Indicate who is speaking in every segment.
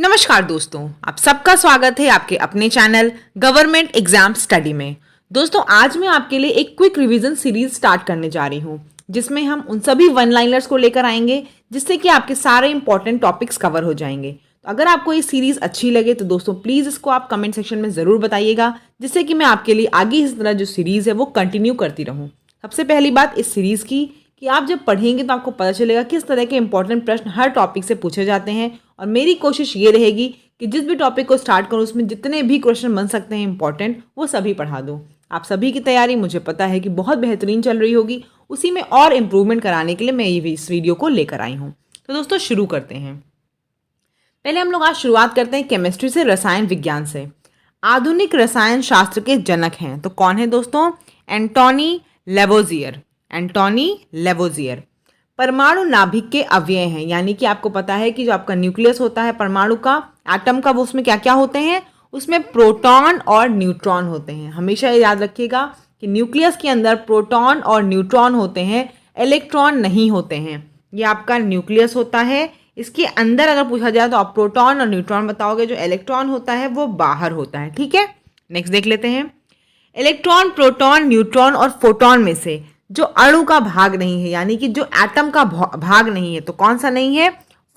Speaker 1: नमस्कार दोस्तों, आप सबका स्वागत है आपके अपने चैनल गवर्नमेंट एग्जाम स्टडी में। दोस्तों, आज मैं आपके लिए एक क्विक रिवीजन सीरीज स्टार्ट करने जा रही हूँ जिसमें हम उन सभी वन लाइनर्स को लेकर आएंगे जिससे कि आपके सारे इंपॉर्टेंट टॉपिक्स कवर हो जाएंगे। तो अगर आपको ये सीरीज अच्छी लगे तो दोस्तों प्लीज़ इसको आप कमेंट सेक्शन में ज़रूर बताइएगा, जिससे कि मैं आपके लिए आगे इस तरह जो सीरीज़ है वो कंटिन्यू करती रहूँ। सबसे पहली बात इस सीरीज़ की कि आप जब पढ़ेंगे तो आपको पता चलेगा किस तरह के इंपॉर्टेंट प्रश्न हर टॉपिक से पूछे जाते हैं, और मेरी कोशिश ये रहेगी कि जिस भी टॉपिक को स्टार्ट करूँ उसमें जितने भी क्वेश्चन बन सकते हैं इंपॉर्टेंट वो सभी पढ़ा दूँ। आप सभी की तैयारी मुझे पता है कि बहुत बेहतरीन चल रही होगी, उसी में और इम्प्रूवमेंट कराने के लिए मैं ये इस वीडियो को लेकर आई हूँ। तो दोस्तों शुरू करते हैं। पहले हम लोग आज शुरुआत करते हैं केमिस्ट्री से, रसायन विज्ञान से। आधुनिक रसायन शास्त्र के जनक हैं तो कौन है दोस्तों? एंटोनी लेवोजियर। एंटोनी लेवोजियर। परमाणु नाभिक के अवयव हैं, यानी कि आपको पता है कि जो आपका न्यूक्लियस होता है परमाणु का, एटम का, वो उसमें क्या क्या होते हैं? उसमें प्रोटॉन और न्यूट्रॉन होते हैं। हमेशा याद रखिएगा कि न्यूक्लियस के अंदर प्रोटॉन और न्यूट्रॉन होते हैं, इलेक्ट्रॉन नहीं होते हैं। ये आपका न्यूक्लियस होता है, इसके अंदर अगर पूछा जाए तो आप प्रोटॉन और न्यूट्रॉन बताओगे, जो इलेक्ट्रॉन होता है वो बाहर होता है। ठीक है, नेक्स्ट देख लेते हैं। इलेक्ट्रॉन, प्रोटॉन, न्यूट्रॉन और फोटॉन में से जो अणु का भाग नहीं है, यानी कि जो एटम का भाग नहीं है, तो कौन सा नहीं है?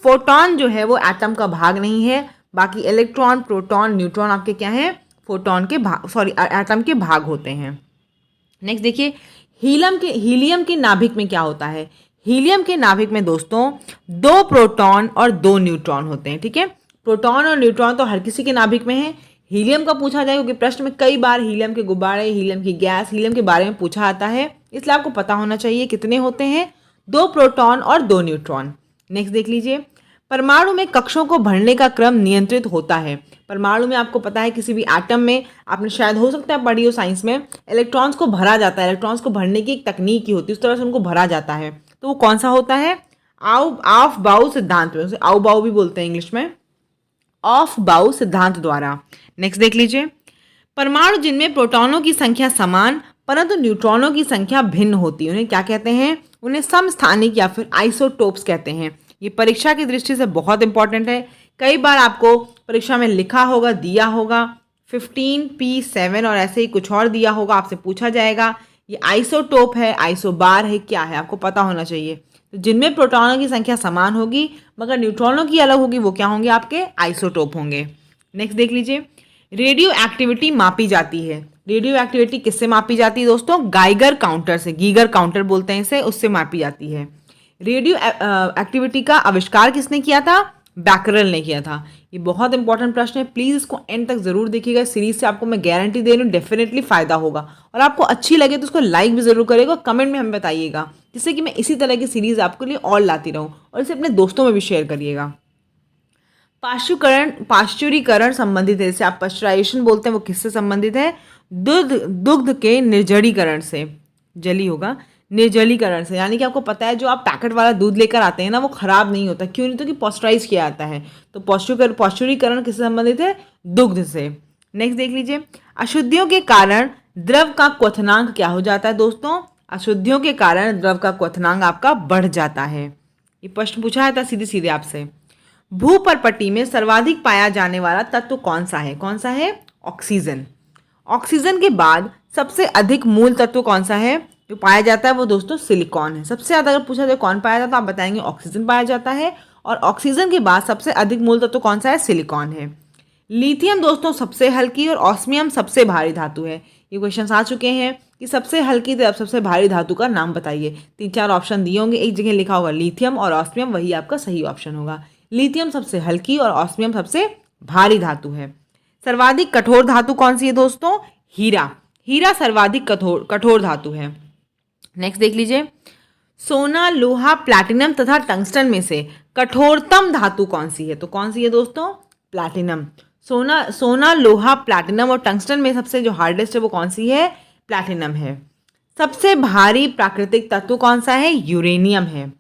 Speaker 1: फोटॉन जो है वो एटम का भाग नहीं है। बाकी इलेक्ट्रॉन, प्रोटॉन, न्यूट्रॉन आपके क्या हैं? फोटॉन के भाग, एटम के भाग होते हैं। नेक्स्ट देखिए, हीलियम के नाभिक में क्या होता है? हीलियम के नाभिक में दोस्तों 2 प्रोटॉन और 2 न्यूट्रॉन होते हैं। ठीक है, प्रोटॉन और न्यूट्रॉन तो हर किसी के नाभिक में है। हीलियम का पूछा जाए क्योंकि प्रश्न में कई बार हीलियम के गुब्बारे, हीलियम की गैस, हीलियम के बारे में पूछा आता है, इसलिए आपको पता होना चाहिए कितने होते हैं? 2 प्रोटॉन और 2 न्यूट्रॉन। नेक्स्ट देख लीजिए, परमाणु में कक्षों को भरने का क्रम नियंत्रित होता है। परमाणु में आपको पता है किसी भी एटम में, आपने शायद हो सकता है पढ़ी हो साइंस में, इलेक्ट्रॉन्स को भरा जाता है। इलेक्ट्रॉन्स को भरने की एक तकनीक ही होती है, उस तरह से उनको भरा जाता है। तो वो कौन सा होता है? ऑफ बाउ सिद्धांत में, उसे आउ बाउ भी बोलते हैं इंग्लिश में, ऑफ बाउ सिद्धांत द्वारा। नेक्स्ट देख लीजिए, परमाणु जिनमें प्रोटॉनों की संख्या समान परंतु न्यूट्रॉनों की संख्या भिन्न होती है, उन्हें क्या कहते हैं? उन्हें समस्थानिक या फिर आइसोटोप्स कहते हैं। ये परीक्षा की दृष्टि से बहुत इंपॉर्टेंट है। कई बार आपको परीक्षा में लिखा होगा, दिया होगा 15P7 और ऐसे ही कुछ और दिया होगा, आपसे पूछा जाएगा ये आइसोटोप है, आइसोबार है, क्या है? आपको पता होना चाहिए। तो जिनमें प्रोटॉनों की संख्या समान होगी मगर न्यूट्रॉनों की अलग होगी, वो क्या होंगे? आपके आइसोटोप होंगे। नेक्स्ट देख लीजिए, रेडियो एक्टिविटी मापी जाती है। रेडियो एक्टिविटी किससे मापी जाती है दोस्तों? गाइगर काउंटर से, गीगर काउंटर बोलते हैं इसे, उससे मापी जाती है। रेडियो एक्टिविटी का आविष्कार किसने किया था? बैकरल ने किया था। ये बहुत इंपॉर्टेंट प्रश्न है, प्लीज़ इसको एंड तक जरूर देखिएगा। सीरीज से आपको मैं गारंटी दे रही हूँ डेफिनेटली फायदा होगा, और आपको अच्छी लगे तो उसको लाइक भी जरूर करेगा, कमेंट में हमें बताइएगा, जिससे कि मैं इसी तरह की सीरीज आपके लिए और लाती रहूँ, और इसे अपने दोस्तों में भी शेयर करिएगा। पाश्चुरीकरण संबंधित है, जैसे आप पाश्चराइजेशन बोलते हैं, वो किससे संबंधित है? दुग्ध के निर्जलीकरण से, जली होगा, निर्जलीकरण से। यानी कि आपको पता है जो आप पैकेट वाला दूध लेकर आते हैं ना, वो खराब नहीं होता। क्यों नहीं? तो कि पॉस्चराइज किया जाता है। तो पाश्चुरीकरण किससे संबंधित है? दुग्ध से। नेक्स्ट देख लीजिए, अशुद्धियों के कारण द्रव का क्वथनांक क्या हो जाता है दोस्तों? अशुद्धियों के कारण द्रव का क्वथनांक आपका बढ़ जाता है। ये प्रश्न पूछा जाता है सीधे सीधे आपसे। भूपर्पटी में सर्वाधिक पाया जाने वाला तत्व कौन सा है? कौन सा है? ऑक्सीजन। ऑक्सीजन के बाद सबसे अधिक मूल तत्व कौन सा है जो पाया जाता है? वो दोस्तों सिलिकॉन है। सबसे ज़्यादा अगर पूछा जाए कौन पाया जाता है तो आप बताएंगे ऑक्सीजन पाया जाता है, और ऑक्सीजन के बाद सबसे अधिक मूल तत्व कौन सा है? सिलिकॉन है। लिथियम दोस्तों सबसे हल्की और ऑस्मियम सबसे भारी धातु है। ये क्वेश्चन आ चुके हैं कि सबसे हल्की तो सबसे भारी धातु का नाम बताइए। 3-4 ऑप्शन दिए होंगे, एक जगह लिखा होगा लिथियम और ऑस्मियम, वही आपका सही ऑप्शन होगा। लिथियम सबसे हल्की और ऑस्मियम सबसे भारी धातु है। सर्वाधिक कठोर धातु कौन सी है दोस्तों? हीरा। हीरा सर्वाधिक कठोर धातु है। नेक्स्ट देख लीजिए, सोना, लोहा, प्लैटिनम तथा टंगस्टन में से कठोरतम धातु कौन सी है? तो कौन सी है दोस्तों? प्लैटिनम। सोना, लोहा, प्लैटिनम और टंगस्टन में सबसे जो हार्डेस्ट है वो कौन सी है? प्लैटिनम है। सबसे भारी प्राकृतिक तत्व कौन सा है? यूरेनियम है।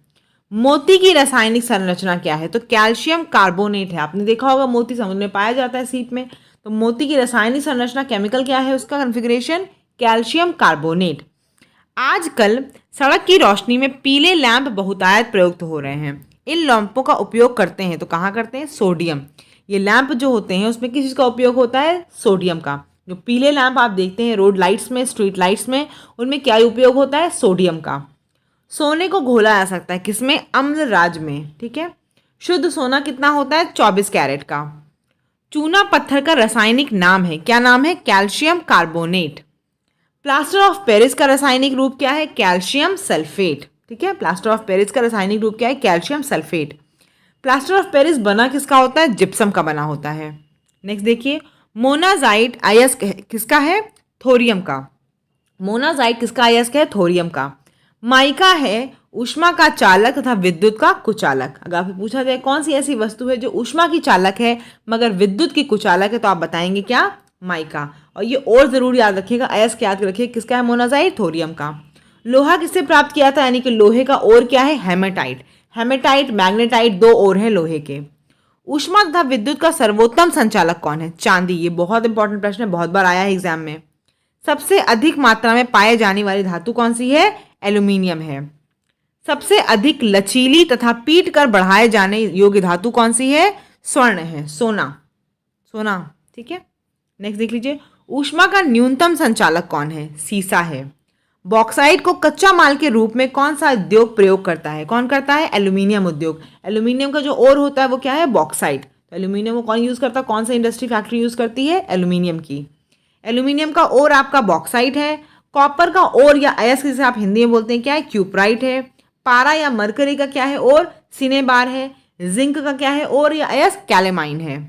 Speaker 1: मोती की रासायनिक संरचना क्या है? तो कैल्शियम कार्बोनेट है। आपने देखा होगा मोती समुद्र में पाया जाता है, सीप में। तो मोती की रासायनिक संरचना, केमिकल क्या है उसका कॉन्फ़िगरेशन? Calcium carbonate. आजकल सड़क की रोशनी में पीले लैंप बहुतायत प्रयुक्त हो रहे हैं। इन लैंपों का उपयोग करते हैं तो कहाँ करते हैं? सोडियम। ये लैंप जो होते हैं उसमें किस चीज़ का उपयोग होता है? सोडियम का। जो पीले लैंप आप देखते हैं रोड लाइट्स में, स्ट्रीट लाइट्स में, उनमें क्या उपयोग होता है? सोडियम का। सोने को घोला जा सकता है किसमें? अम्ल राज में। ठीक है। शुद्ध सोना कितना होता है? 24 कैरेट का। चूना पत्थर का रासायनिक नाम है, क्या नाम है? Calcium carbonate. Plaster of Paris का रासायनिक रूप क्या है? Calcium sulphate. ठीक है, प्लास्टर ऑफ पेरिस का रासायनिक रूप क्या है? Calcium sulphate. Plaster of Paris बना किसका होता है? जिप्सम का बना होता है। नेक्स्ट देखिए, मोनाजाइट अयस्क किसका है? थोरियम का। मोनाजाइट किसका अयस्क है? थोरियम का। माइका है ऊष्मा का चालक तथा विद्युत का कुचालक। अगर आपसे पूछा जाए कौन सी ऐसी वस्तु है जो ऊष्मा की चालक है मगर विद्युत की कुचालक है, तो आप बताएंगे क्या? माइका। और ये और जरूर याद रखिएगा, अयस्क याद रखिए, किसका है? मोनाजाइट, थोरियम का। लोहा किससे प्राप्त किया था? यानी कि लोहे का ओर क्या है? हेमेटाइट। हेमेटाइट, मैग्नेटाइट, दो ओर हैं लोहे के। ऊष्मा तथा विद्युत का सर्वोत्तम संचालक कौन है? चांदी। ये बहुत इंपॉर्टेंट प्रश्न है, बहुत बार आया है एग्जाम में। सबसे अधिक मात्रा में पाए जाने वाली धातु कौन सी है? एल्यूमिनियम है। सबसे अधिक लचीली तथा पीट कर बढ़ाए जाने योग्य धातु कौन सी है? स्वर्ण है, सोना। सोना। ठीक है। नेक्स्ट देख लीजिए, ऊष्मा का न्यूनतम संचालक कौन है? सीसा है। बॉक्साइट को कच्चा माल के रूप में कौन सा उद्योग प्रयोग करता है? कौन करता है? एल्यूमिनियम उद्योग। एल्यूमिनियम का जो ओर होता है वो क्या है? बॉक्साइट। तो एल्यूमिनियम को कौन यूज करता है? कौन सा इंडस्ट्री फैक्ट्री यूज करती है? एल्यूमिनियम की। एल्यूमिनियम का ओर आपका बॉक्साइट है। कॉपर का ओर या अयस्क जिसे आप हिंदी में बोलते हैं क्या है? क्यूपराइट है। पारा या मरकरी का क्या है? ओर सिनेबार है। जिंक का क्या है? ओर या अयस्क कैलेमाइन है।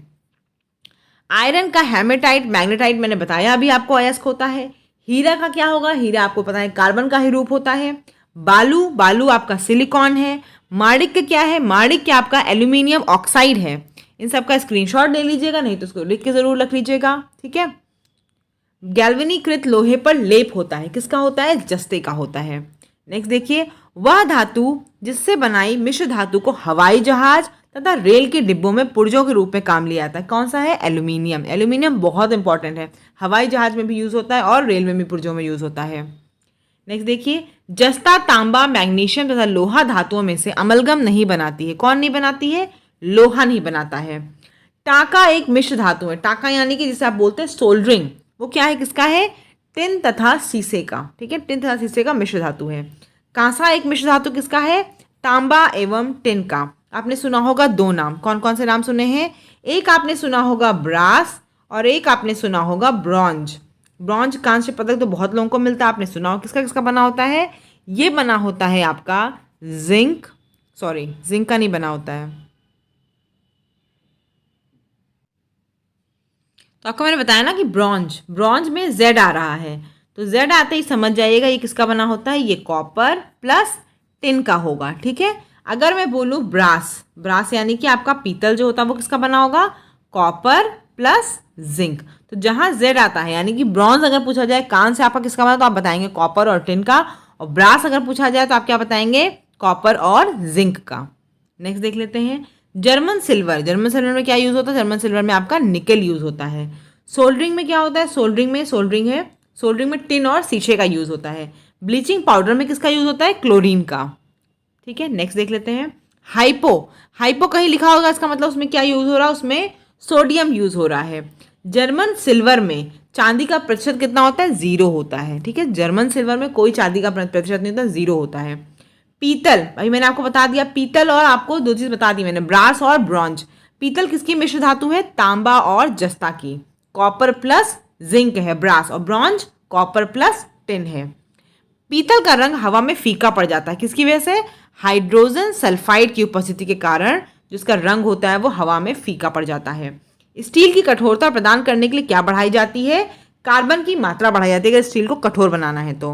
Speaker 1: आयरन का हेमेटाइट, मैग्नेटाइट मैंने बताया अभी आपको अयस्क होता है। हीरा का क्या होगा? हीरा आपको पता है कार्बन का ही रूप होता है। बालू, बालू आपका सिलिकॉन है। माणिक्य क्या है? माणिक्य आपका एल्यूमिनियम ऑक्साइड है। इन सब का स्क्रीनशॉट ले लीजिएगा, नहीं तो उसको लिख के जरूर रख लीजिएगा। ठीक है। गैल्वेनीकृत लोहे पर लेप होता है, किसका होता है? जस्ते का होता है। नेक्स्ट देखिए, वह धातु जिससे बनाई मिश्र धातु को हवाई जहाज तथा रेल के डिब्बों में पुर्जों के रूप में काम लिया जाता है, कौन सा है? एल्यूमिनियम। एल्यूमिनियम बहुत इंपॉर्टेंट है, हवाई जहाज में भी यूज होता है और रेल में भी पुर्जों में यूज होता है। नेक्स्ट देखिए, जस्ता तांबा, मैग्नीशियम तथा लोहा धातुओं में से अमलगम नहीं बनाती है, कौन नहीं बनाती है? लोहा नहीं बनाता है। टाका एक मिश्र धातु है। टाका यानी कि जिसे आप बोलते हैं सोल्डरिंग, वो क्या है? किसका है? टिन तथा शीशे का। ठीक है, टिन तथा शीशे का मिश्र धातु है। कांसा एक मिश्र धातु किसका है? तांबा एवं टिन का। आपने सुना होगा दो नाम, कौन कौन से नाम सुने हैं? एक आपने सुना होगा ब्रास और एक आपने सुना होगा ब्रॉन्ज। ब्रॉन्ज कांस्य पदक तो बहुत लोगों को मिलता है, आपने सुना हो। किसका किसका बना होता है? ये बना होता है आपका जिंक, सॉरी जिंक का नहीं बना होता है। तो आपको मैंने बताया ना कि ब्रॉन्ज, ब्रॉन्ज में जेड आ रहा है, तो जेड आते ही समझ जाइएगा ये किसका बना होता है? ये कॉपर प्लस टिन का होगा। ठीक है। अगर मैं बोलूँ ब्रास, ब्रास यानी कि आपका पीतल जो होता है वो किसका बना होगा? Copper plus zinc. तो जहाँ जेड आता है यानी कि ब्रॉन्ज अगर पूछा जाए कान से आपका किसका बना, तो आप बताएंगे कॉपर और टिन का। और ब्रास अगर पूछा जाए तो आप क्या बताएंगे? कॉपर और जिंक का। नेक्स्ट देख लेते हैं, जर्मन सिल्वर। जर्मन सिल्वर में क्या यूज होता है? जर्मन सिल्वर में आपका निकल यूज होता है। सोल्डरिंग में क्या होता है? सोल्डरिंग में टिन और शीशे का यूज होता है। ब्लीचिंग पाउडर में किसका यूज होता है? क्लोरीन का। ठीक है। नेक्स्ट देख लेते हैं, हाइपो। हाइपो कहीं लिखा होगा, इसका मतलब उसमें क्या यूज हो रहा है? उसमें सोडियम यूज हो रहा है। जर्मन सिल्वर में चांदी का प्रतिशत कितना होता है? 0 होता है। ठीक है, जर्मन सिल्वर में कोई चांदी का प्रतिशत नहीं होता, 0 होता है। पीतल, अभी मैंने आपको बता दिया पीतल, और आपको दो चीज बता दी मैंने, ब्रास और ब्रॉन्ज। पीतल किसकी मिश्र धातु है? तांबा और जस्ता की। कॉपर प्लस जिंक है ब्रास, और ब्रॉन्ज कॉपर प्लस टिन है। पीतल का रंग हवा में फीका पड़ जाता है, किसकी वजह से? हाइड्रोजन सल्फाइड की उपस्थिति के कारण जिसका रंग होता है वो हवा में फीका पड़ जाता है। स्टील की कठोरता प्रदान करने के लिए क्या बढ़ाई जाती है? कार्बन की मात्रा बढ़ाई जाती है, अगर स्टील को कठोर बनाना है तो।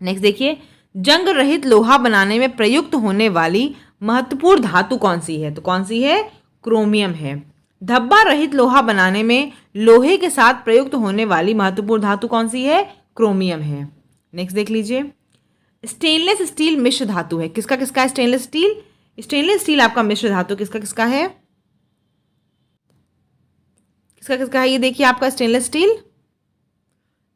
Speaker 1: नेक्स्ट देखिए, जंग रहित लोहा बनाने में प्रयुक्त होने वाली महत्वपूर्ण धातु कौन सी है? तो कौन सी है? क्रोमियम है। धब्बा रहित लोहा बनाने में लोहे के साथ प्रयुक्त होने वाली महत्वपूर्ण धातु कौन सी है? क्रोमियम है। नेक्स्ट देख लीजिए, स्टेनलेस स्टील मिश्र धातु है, किसका किसका है? Stainless steel. स्टेनलेस स्टील आपका मिश्र धातु किसका किसका है? किसका किसका है? ये देखिए आपका स्टेनलेस स्टील,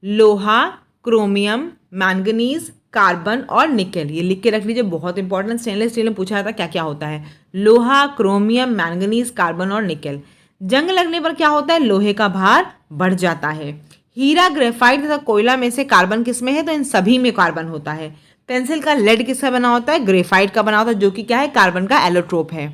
Speaker 1: लोहा, क्रोमियम, मैंगनीज, कार्बन और निकेल। ये लिख के रख लीजिए, बहुत इंपॉर्टेंट। स्टेनलेस स्टील में पूछा था क्या क्या होता है? लोहा, क्रोमियम, मैंगनीज, कार्बन और निकेल। जंग लगने पर क्या होता है, लोहे का भार बढ़ जाता है। हीरा, ग्रेफाइट तथा कोयला में से कार्बन किस में है, तो इन सभी में कार्बन होता है। पेंसिल का लेड किसका बना होता है, ग्रेफाइट का बना होता है, जो कि क्या है, कार्बन का एलोट्रोप है।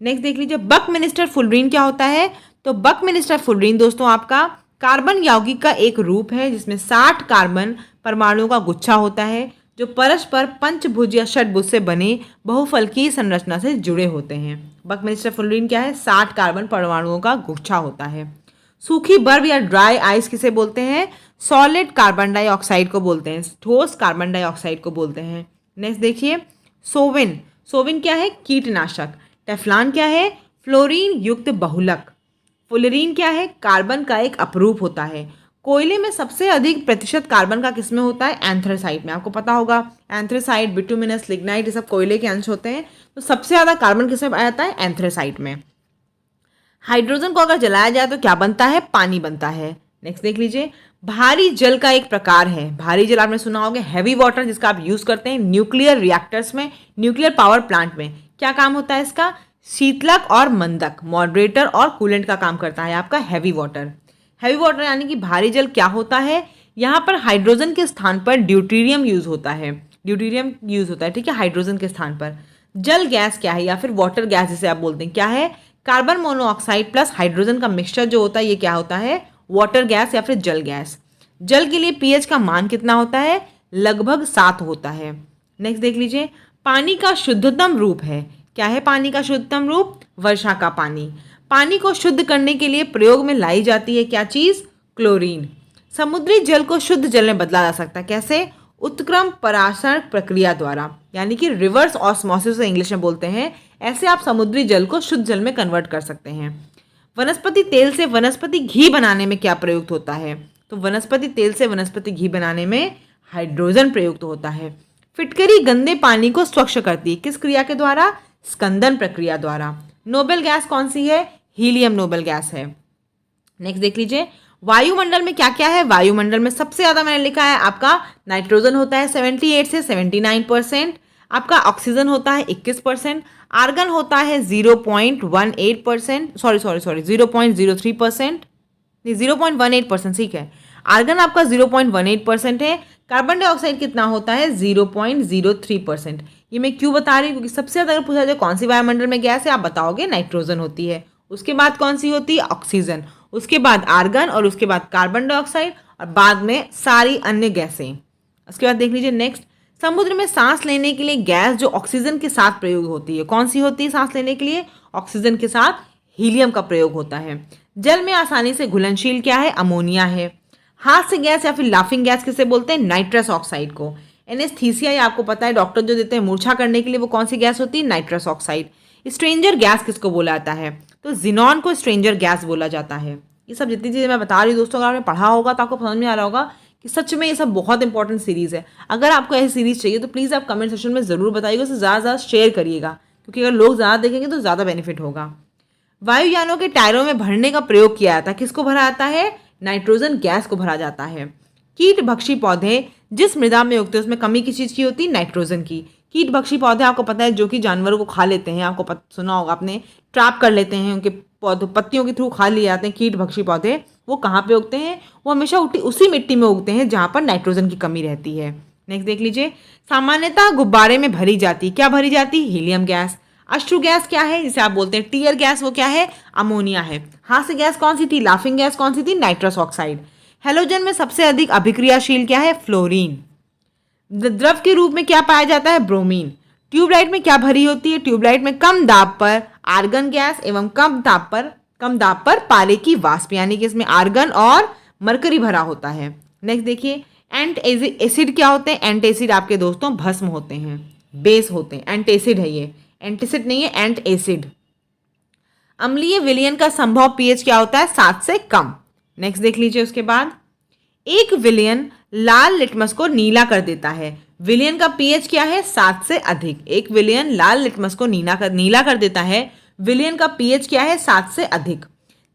Speaker 1: नेक्स्ट देख लीजिए, बकमिनिस्टर फुलरीन क्या होता है, तो बकमिनिस्टर फुलरीन दोस्तों आपका कार्बन यौगिक का एक रूप है जिसमें 60 कार्बन परमाणुओं का गुच्छा होता है, जो परस्पर पंचभुज या षटभुज से बने बहुफलकीय संरचना से जुड़े होते हैं। बकमिनिस्टर फुलरीन क्या है, 60 कार्बन परमाणुओं का गुच्छा होता है। सूखी बर्फ या ड्राई आइस किसे बोलते हैं, सॉलिड कार्बन डाइऑक्साइड को बोलते हैं, ठोस कार्बन डाइऑक्साइड को बोलते हैं। नेक्स्ट देखिए, सोविन, सोविन क्या है, कीटनाशक। टेफ्लॉन क्या है, फ्लोरीन युक्त बहुलक। फुलरीन क्या है, कार्बन का एक अपरूप होता है। कोयले में सबसे अधिक प्रतिशत कार्बन का किसमें होता है, एंथ्रेसाइट में। आपको पता होगा एंथ्रेसाइट, बिटुमिनस, लिग्नाइट, ये सब कोयले के अंश होते हैं। तो सबसे ज़्यादा कार्बन किसमें पाया जाता है, एंथ्रेसाइट में। हाइड्रोजन को अगर जलाया जाए तो क्या बनता है, पानी बनता है। नेक्स्ट देख लीजिए, भारी जल का एक प्रकार है। भारी जल आपने सुना होगा, हैवी वाटर, जिसका आप यूज करते हैं न्यूक्लियर रिएक्टर्स में, न्यूक्लियर पावर प्लांट में। क्या काम होता है इसका, शीतलक और मंदक, मॉडरेटर और कूलेंट का काम करता है आपका हैवी वाटर। हैवी वाटर यानी कि भारी जल क्या होता है, यहाँ पर हाइड्रोजन के स्थान पर ड्यूटेरियम यूज होता है, ड्यूटेरियम यूज होता है, ठीक है, हाइड्रोजन के स्थान पर। जल गैस क्या है, या फिर वाटर गैस जिसे आप बोलते हैं, क्या है, कार्बन मोनोऑक्साइड प्लस हाइड्रोजन का मिक्सचर जो होता है, ये क्या होता है, वाटर गैस या फिर जल गैस। जल के लिए पीएच का मान कितना होता है, लगभग 7 होता है। नेक्स्ट देख लीजिए, पानी का शुद्धतम रूप है। क्या है पानी का शुद्धतम रूप, वर्षा का पानी। पानी को शुद्ध करने के लिए प्रयोग में लाई जाती है क्या चीज, क्लोरीन। समुद्री जल को शुद्ध जल में बदला जा सकता है, कैसे, उत्क्रम परासरण प्रक्रिया द्वारा, यानी कि रिवर्स ऑस्मोसिस इंग्लिश में बोलते हैं। ऐसे आप समुद्री जल को शुद्ध जल में कन्वर्ट कर सकते हैं। वनस्पति तेल से वनस्पति घी बनाने में क्या प्रयुक्त होता है, तो वनस्पति तेल से वनस्पति घी बनाने में हाइड्रोजन प्रयुक्त होता है। फिटकरी गंदे पानी को स्वच्छ करती है, किस क्रिया के द्वारा, स्कंदन प्रक्रिया द्वारा। नोबेल गैस कौन सी है, हीलियम नोबेल गैस है। नेक्स्ट देख लीजिए, वायुमंडल में क्या क्या है, वायुमंडल में सबसे ज्यादा मैंने लिखा है आपका नाइट्रोजन होता है 78 से 79%, आपका ऑक्सीजन होता है 21%, आर्गन होता है 0.18%, सॉरी 0.03%, नहीं 0.18%, ठीक है, आर्गन आपका 0.18% है। कार्बन डाइऑक्साइड कितना होता है, 0.03%। ये मैं क्यों बता रही हूँ, क्योंकि सबसे ज़्यादा अगर पूछा जाए कौन सी वायुमंडल में गैस है, आप बताओगे नाइट्रोजन होती है। उसके बाद कौन सी होती है, ऑक्सीजन, उसके बाद आर्गन, और उसके बाद कार्बन डाइऑक्साइड, और बाद में सारी अन्य गैसें। उसके बाद देख लीजिए नेक्स्ट, समुद्र में सांस लेने के लिए गैस जो ऑक्सीजन के साथ प्रयोग होती है, कौन सी होती है सांस लेने के लिए, ऑक्सीजन के साथ हीलियम का प्रयोग होता है। जल में आसानी से घुलनशील क्या है, अमोनिया है। हाथ से गैस या फिर लाफिंग गैस किसे बोलते हैं, नाइट्रस ऑक्साइड को। एनेस्थीसिया, या आपको पता है डॉक्टर जो देते हैं मूर्छा करने के लिए, वो कौन सी गैस होती है, नाइट्रस ऑक्साइड। स्ट्रेंजर गैस किसको बोला जाता है, तो जिनॉन को स्ट्रेंजर गैस बोला जाता है। ये सब जितनी चीज़ें मैं बता रही हूँ दोस्तों, अगर आपने पढ़ा होगा तो आपको समझ में आ रहा होगा कि सच में ये सब बहुत इंपॉर्टेंट सीरीज़ है। अगर आपको ऐसी सीरीज़ चाहिए तो प्लीज़ आप कमेंट सेक्शन में ज़रूर बताइएगा, उसे ज़्यादा से ज़्यादा शेयर करिएगा, क्योंकि अगर लोग ज़्यादा देखेंगे तो ज़्यादा बेनिफिट होगा। वायुयानों के टायरों में भरने का प्रयोग किया जाता है, किसको भरा जाता है, नाइट्रोजन गैस को भरा जाता है। कीट भक्षी पौधे जिस मृदा में उगते हैं उसमें कमी किस चीज़ की होती है, नाइट्रोजन की। कीट भक्षी पौधे आपको पता है जो कि जानवरों को खा लेते हैं, आपको सुना होगा आपने, ट्रैप कर लेते हैं, उनके पत्तियों के थ्रू खा लिए जाते हैं कीट भक्षी पौधे। वो कहाँ पे उगते हैं, वो हमेशा उसी मिट्टी में उगते हैं जहाँ पर नाइट्रोजन की कमी रहती है। नेक्स्ट देख लीजिए, सामान्यतः गुब्बारे में भरी जाती, क्या भरी जाती, हीलियम गैस। अश्रु गैस क्या है, जिसे आप बोलते हैं टीयर गैस, वो क्या है, अमोनिया है। हास्य गैस कौन सी थी, लाफिंग गैस कौन सी थी, नाइट्रस ऑक्साइड। हेलोजन में सबसे अधिक अभिक्रियाशील क्या है, फ्लोरीन। द्रव के रूप में क्या पाया जाता है, ब्रोमीन। ट्यूबलाइट में क्या भरी होती है, ट्यूबलाइट में कम दाब पर आर्गन गैस एवं कम दाब पर पारे की वाष्प, यानी कि इसमें आर्गन और मरकरी भरा होता है। नेक्स्ट देखिए, एंट एसिड क्या होते हैं, एंट एसिड आपके दोस्तों भस्म होते हैं, बेस होते हैं, एंट एसिड है ये, एंटीसिड नहीं है, एंट एसिड। अम्लीय विलयन का संभव पीएच क्या होता है, 7 से कम। नेक्स्ट देख लीजिए, उसके बाद एक विलयन लाल लिटमस को नीला कर देता है। विलयन का पीएच क्या है, 7 से अधिक। एक विलयन लाल लिटमस को नीला कर देता है, विलयन का पीएच क्या है, 7 से अधिक।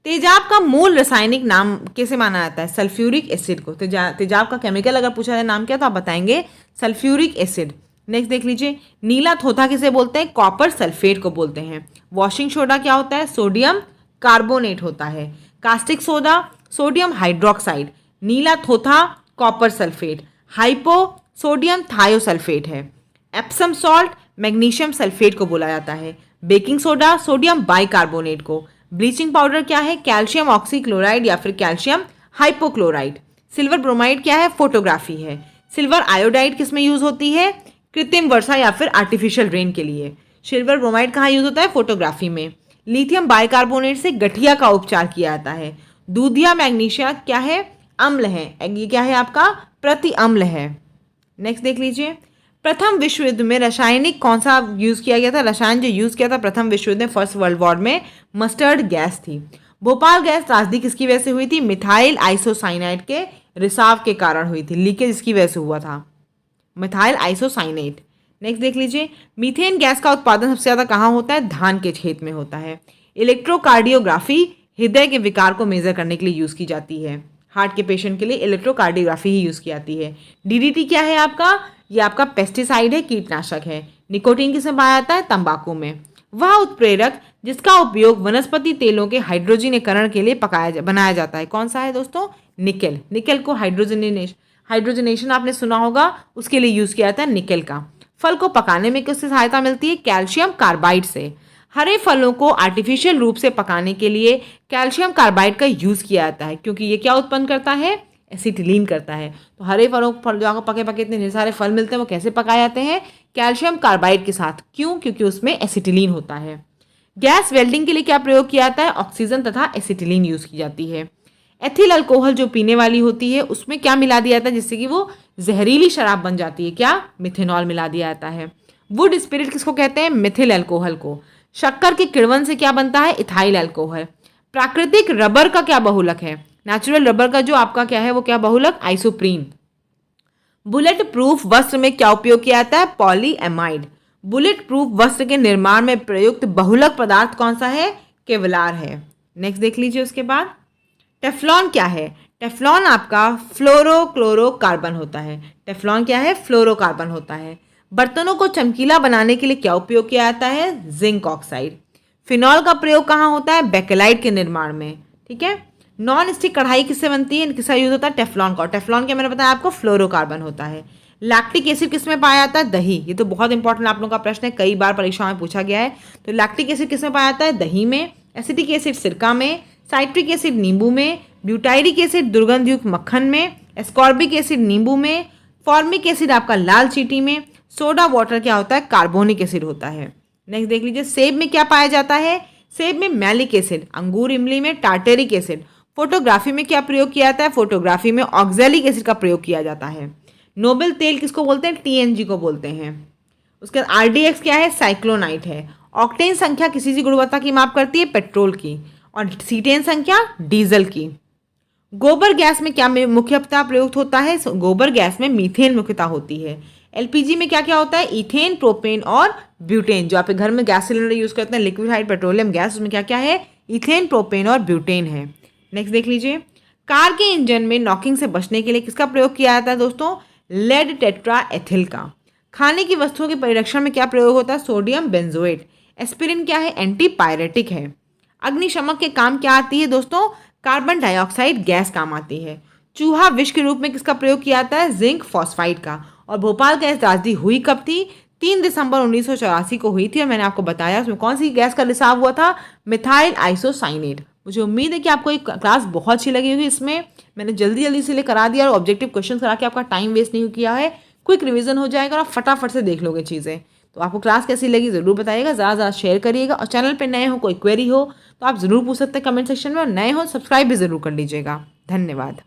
Speaker 1: तेजाब का मूल रासायनिक नाम कैसे माना जाता है, सल्फ्यूरिक एसिड को। तेजाब का केमिकल अगर पूछा जाए नाम क्या, तो आप बताएंगे सल्फ्यूरिक एसिड। नेक्स्ट देख लीजिए, नीला थोथा किसे बोलते हैं, कॉपर सल्फेट को बोलते हैं। वॉशिंग सोडा क्या होता है, सोडियम कार्बोनेट होता है। कास्टिक सोडा सोडियम हाइड्रोक्साइड, नीला थोथा copper sulphate, hypo sodium thiosulphate है। एप्सम सॉल्ट मैग्नीशियम सल्फेट को बोला जाता है। बेकिंग सोडा सोडियम बाइकार्बोनेट को। ब्लीचिंग पाउडर क्या है? कैल्शियम ऑक्सीक्लोराइड या फिर कैल्शियम हाइपोक्लोराइड। सिल्वर ब्रोमाइड क्या है? फोटोग्राफी है। सिल्वर आयोडाइड किस में यूज होती है? कृत्रिम वर्षा या फिर आर्टिफिशियल रेन के लिए। सिल्वर ब्रोमाइड कहाँ यूज होता है? फोटोग्राफी में। लिथियम बाइकार्बोनेट से गठिया का उपचार किया जाता है। दूधिया मैग्नीशिया क्या है? अम्ल है। ये क्या है आपका? प्रति अम्ल है। नेक्स्ट देख लीजिए, प्रथम विश्व युद्ध में रासायनिक कौन सा यूज किया गया था? रसायन जो यूज किया था प्रथम विश्व युद्ध में, फर्स्ट वर्ल्ड वॉर में, मस्टर्ड गैस थी। भोपाल गैस त्रासदी किसकी वजह से हुई थी? मिथाइल आइसोसाइनाइड के रिसाव के कारण हुई थी। लीकेज इसकी वजह से हुआ था, मिथाइल आइसोसाइनेट। नेक्स्ट देख लीजिए, मीथेन गैस का उत्पादन सबसे ज़्यादा कहाँ होता है? धान के खेत में होता है। इलेक्ट्रोकार्डियोग्राफी हृदय के विकार को मेजर करने के लिए यूज़ की जाती है। हार्ट के पेशेंट के लिए इलेक्ट्रोकार्डियोग्राफी ही यूज़ की जाती है। डीडीटी क्या है आपका? ये आपका पेस्टिसाइड है, कीटनाशक है। निकोटीन किसमें पाया जाता है? तंबाकू में। वह उत्प्रेरक जिसका उपयोग वनस्पति तेलों के हाइड्रोजनीकरण के लिए बनाया जाता है, कौन सा है दोस्तों? निकेल। निकेल को हाइड्रोजनेशन आपने सुना होगा, उसके लिए यूज किया जाता है निकेल का। फल को पकाने में किससे सहायता मिलती है? कैल्शियम कार्बाइड से। हरे फलों को आर्टिफिशियल रूप से पकाने के लिए कैल्शियम कार्बाइड का यूज किया जाता है, क्योंकि ये क्या उत्पन्न करता है? एसिटिलीन करता है। तो हरे फल जो आपको पके पके इतने सारे फल मिलते हैं, वो कैसे पकाए जाते हैं? कैल्शियम कार्बाइड के साथ। क्यों? क्योंकि उसमें एसिटिलीन होता है। गैस वेल्डिंग के लिए क्या प्रयोग किया जाता है? ऑक्सीजन तथा एसिटिलीन यूज की जाती है। एथिल अल्कोहल जो पीने वाली होती है, उसमें क्या मिला दिया जाता है जिससे कि वो जहरीली शराब बन जाती है? क्या? मिथेनॉल मिला दिया जाता है। वुड स्पिरिट किसको कहते हैं? मिथिल अल्कोहल को। शक्कर के किण्वन से क्या बनता है? Ethyl alcohol. प्राकृतिक रबर का क्या बहुलक है? नेचुरल रबर का जो आपका क्या है, वो क्या बहुलक? आइसोप्रीन। बुलेट प्रूफ वस्त्र में क्या उपयोग किया जाता है? पॉलीएमाइड। बुलेट प्रूफ वस्त्र के निर्माण में प्रयुक्त बहुलक पदार्थ कौन सा है? केवलार है। नेक्स्ट देख लीजिए, उसके बाद टेफ्लॉन क्या है? टेफ्लॉन आपका फ्लोरोक्लोरोकार्बन होता है। टेफ्लॉन क्या है? फ्लोरोकार्बन होता है। बर्तनों को चमकीला बनाने के लिए क्या उपयोग किया जाता है? Zinc oxide. फिनॉल का प्रयोग कहाँ होता है? बेकेलाइट के निर्माण में। ठीक है। नॉन स्टिक कढ़ाई किससे बनती है? किसका यूज होता है? टेफ्लॉन का। टेफ्लॉन क्या मैंने बताया आपको? फ्लोरोकार्बन होता है। लैक्टिक एसिड किसमें पाया जाता है? दही। ये तो बहुत इंपॉर्टेंट आप लोगों का प्रश्न है, कई बार परीक्षाओं में पूछा गया है। तो लैक्टिक एसिड किसमें पाया जाता है? दही में। एसिटिक एसिड सिरका में। साइट्रिक एसिड नींबू में। ब्यूटाइरिक एसिड दुर्गंधयुक्त मक्खन में। एस्कॉर्बिक एसिड नींबू में। फॉर्मिक एसिड आपका लाल चींटी में। सोडा वाटर क्या होता है? कार्बोनिक एसिड होता है। नेक्स्ट देख लीजिए, सेब में क्या पाया जाता है? सेब में मैलिक एसिड। अंगूर इमली में टार्टेरिक एसिड। फोटोग्राफी में क्या प्रयोग किया जाता है? फोटोग्राफी में ऑक्सैलिक एसिड का प्रयोग किया जाता है। नोबेल तेल किसको बोलते हैं? टीएनजी को बोलते हैं। उसके बाद आरडीएक्स क्या है? साइक्लोनाइट है। ऑक्टेन संख्या किसी भी गुणवत्ता की माप करती है? पेट्रोल की। और सीटेन संख्या डीजल की। गोबर गैस में क्या मुख्यतः प्रयुक्त होता है? गोबर गैस में मीथेन मुख्यतः होती है। एलपीजी में क्या क्या होता है? इथेन, प्रोपेन और ब्यूटेन। जो आपके घर में गैस सिलेंडर यूज करते हैं, लिक्विफाइड पेट्रोलियम गैस, उसमें क्या क्या है? इथेन, प्रोपेन और ब्यूटेन है। नेक्स्ट देख लीजिए, कार के इंजन में नॉकिंग से बचने के लिए किसका प्रयोग किया जाता है दोस्तों? लेड टेट्रा एथिल का। खाने की वस्तुओं के परिरक्षण में क्या प्रयोग होता है? Sodium benzoate. एस्पिरिन क्या है? एंटीपायरेटिक है। अग्निशमक के काम क्या आती है दोस्तों? कार्बन डाइऑक्साइड गैस काम आती है। चूहा विष के रूप में किसका प्रयोग किया जाता है? जिंक फॉस्फाइड का। और भोपाल गैस त्रासदी हुई कब थी? 3 दिसंबर 1984 को हुई थी। और मैंने आपको बताया उसमें कौन सी गैस का रिसाव हुआ था? Methyl isocyanate. मुझे उम्मीद है कि आपको एक क्लास बहुत अच्छी लगी होगी। इसमें मैंने जल्दी जल्दी से करा दिया और ऑब्जेक्टिव क्वेश्चन करा के आपका टाइम वेस्ट नहीं किया है। क्विक रिवीजन हो जाएगा और आप फटाफट से देख लोगे चीज़ें। तो आपको क्लास कैसी लगी ज़रूर बताइएगा, ज़्यादा शेयर करिएगा। और चैनल पर नए हो, कोई क्वेरी हो तो आप ज़रूर पूछ सकते हैं कमेंट सेक्शन में। और नए हो सब्सक्राइब भी ज़रूर कर लीजिएगा। धन्यवाद।